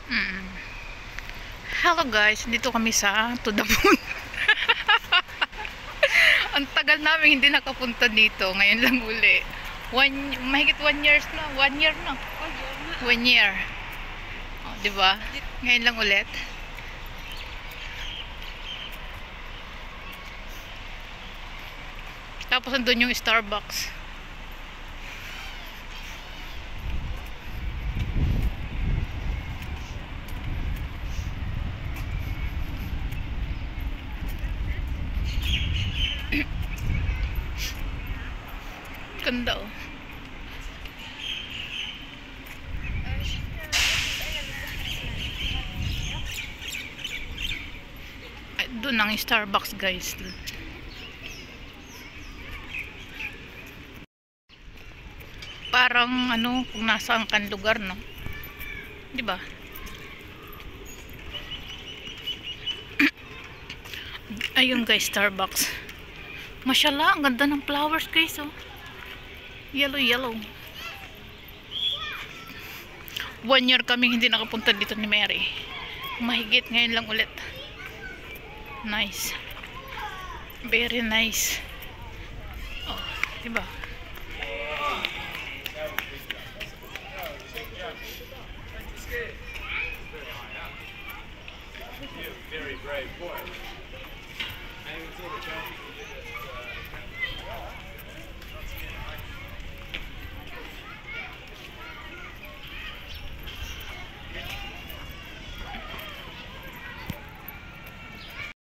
Mm. Hello guys, dito kami sa To The Moon. Ang tagal namin hindi nakapunta dito. Ngayon lang uli. Mahigit 1 year na. 1 year na. 1 year. Oh, diba? Ngayon lang ulit. Tapos andun yung Starbucks. Ganda oh. Ay, doon ang Starbucks guys. Parang ano, kung nasaan kan lugar, no? 'Di ba? Ayun guys, Starbucks. Mashallah, ang ganda ng flowers guys, oh. Yellow, yellow. 1 year kami hindi nakapunta dito ni Mary. Mahigit ngayon lang ulit. Nice. Very nice. Oh, 'di ba?